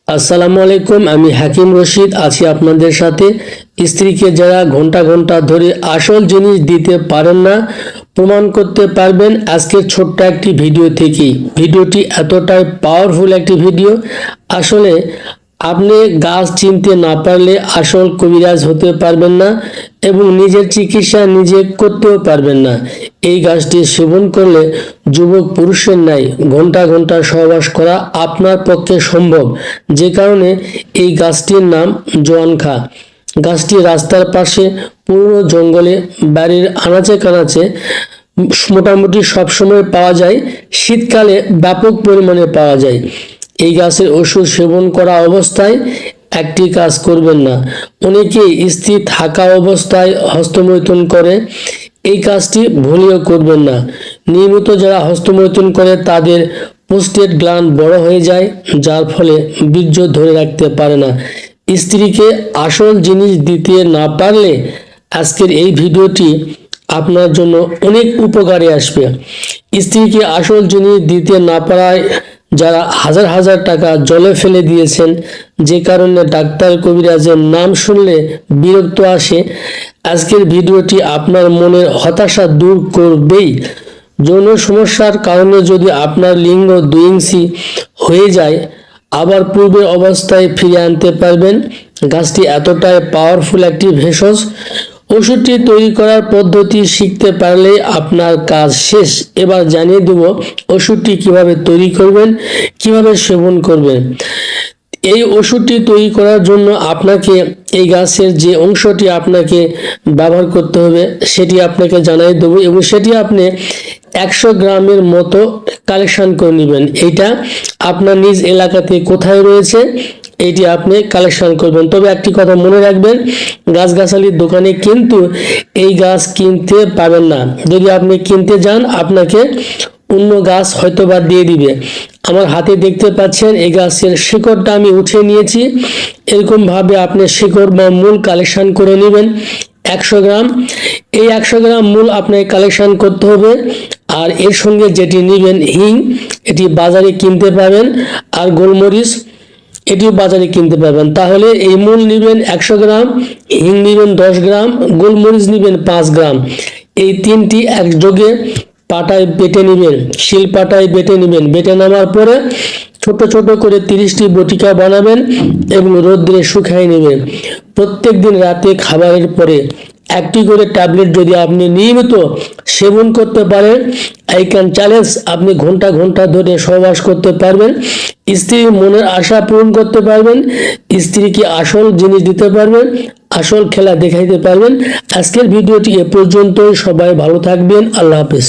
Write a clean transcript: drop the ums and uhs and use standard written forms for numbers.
আসসালামু আলাইকুম। আমি হাকিম রশিদ আছি আপনাদের সাথে। স্ত্রীকে যারা ঘন্টা ঘন্টা ধরে আসল জিনিস দিতে পারেন না, প্রমাণ করতে পারবেন আজকের ছোট্ট একটি ভিডিও থেকেই। ভিডিওটি এতটাই পাওয়ারফুল একটি ভিডিও, আসলে আপনি গাছ চিনতে না পারলে আসল কবিরাজ হতে পারবেন না এবং নিজের চিকিৎসা নিজে করতেও পারবেন না। এই গাছটি সেবন করলে যুবক পুরুষের ন্যায় ঘন্টা ঘন্টা সহবাস করা আপনার পক্ষে সম্ভব, যে কারণে এই গাছটির নাম জোয়ানখা। গাছটি রাস্তার পাশে, পুরনো জঙ্গলে, বাড়ির আনাচে কানাচে মোটামুটি সবসময় পাওয়া যায়। শীতকালে ব্যাপক পরিমাণে পাওয়া যায়। এই গাছের ওষুধ সেবন করা অবস্থায় একটি কাজ করবেন না। অনেকেই স্ত্রী থাকা অবস্থায় হস্তমৈথুন করে, এই কাজটি ভুলেও করবেন না। নিয়মিত যারা হস্তমৈথুন করে তাদের প্রোস্টেট গ্ল্যান্ড বড় হয়ে যায়, যার ফলে বীর্য ধরে রাখতে পারে না। স্ত্রীকে আসল জিনিস দিতে না পারলে আজকের এই ভিডিওটি আপনার জন্য অনেক উপকারে আসবে। স্ত্রীকে আসল জিনিস দিতে না পারায় যারা হাজার হাজার টাকা জলে ফেলে দিয়েছেন, যে কারণে ডাক্তার কবিরাজের নাম শুনলে বিরক্ত আসে, আজকের ভিডিওটি আপনার মনের হতাশা দূর করবেই। যৌন সমস্যার কারণে যদি আপনার লিঙ্গ 2 ইঞ্চি হয়ে যায়, আবার পূর্বের অবস্থায় ফিরে আনতে পারবেন। গাছটি এতটাই পাওয়ারফুল একটি ভেষজ। ওষুধটি তৈরি করার পদ্ধতি শিখতে পারলে আপনার কাজ শেষ। এবার জানিয়ে দেব ওষুধটি কিভাবে তৈরি করবেন, কিভাবে সেবন করবেন। এই ওষুধটি তৈরি করার জন্য আপনাকে এই গাছের যে অংশটি আপনাকে ব্যবহার করতে হবে সেটি আপনাকে জানিয়ে দেবো, এবং সেটি আপনি 100 গ্রামের মতো কালেকশন করে নেবেন। এটা আপনার নিজ এলাকাতে কোথায় রয়েছে এটি আপনি কালেকশন করবেন। তবে একটি কথা মনে রাখবেন, গাছগাছালির দোকানে কিন্তু এই গাছ কিনতে পাবেন না। যদি আপনি কিনতে যান আপনাকে অন্য গাছ হয়তো বা দিয়ে দিবে। আমার হাতে দেখতে পাচ্ছেন এই গাছের শিকড়টা আমি উঠিয়ে নিয়েছি। এরকম ভাবে আপনি শিকড় বা মূল কালেকশন করে নেবেন 100 গ্রাম। এই 100 গ্রাম মূল আপনাকে কালেকশন করতে হবে। আর এর সঙ্গে যেটি নেবেন হিং, এটি বাজারে কিনতে পাবেন, আর গোলমরিচ এটিও বাজারে কিনতে পাবেন। তাহলে এই মূল নেবেন 100 গ্রাম, হিং নেবেন 10 গ্রাম, গোলমরিচ নেবেন 5 গ্রাম। এই তিনটি একযোগে পাটায় বেটে নেবেন, শিল পাটায় বেটে নেবেন। বেটে নেওয়ার পরে ছোট ছোট করে 30টি বটিকা বানাবেন এবং রোদ্রে শুকায় নেবেন। প্রত্যেক দিন রাতে খাবারের পরে একটি করে ট্যাবলেট যদি আপনি নিয়মিত সেবন করতে পারেন, আই ক্যান চ্যালেঞ্জ আপনি ঘন্টা ঘন্টা ধরে সহবাস করতে পারবেন, স্ত্রীর মনের আশা পূরণ করতে পারবেন, স্ত্রীকে আসল জিনিস দিতে পারবেন, আসল খেলা দেখাইতে পারবেন। আজকের ভিডিওটি এ পর্যন্তই। সবাই ভালো থাকবেন। আল্লাহ হাফেজ।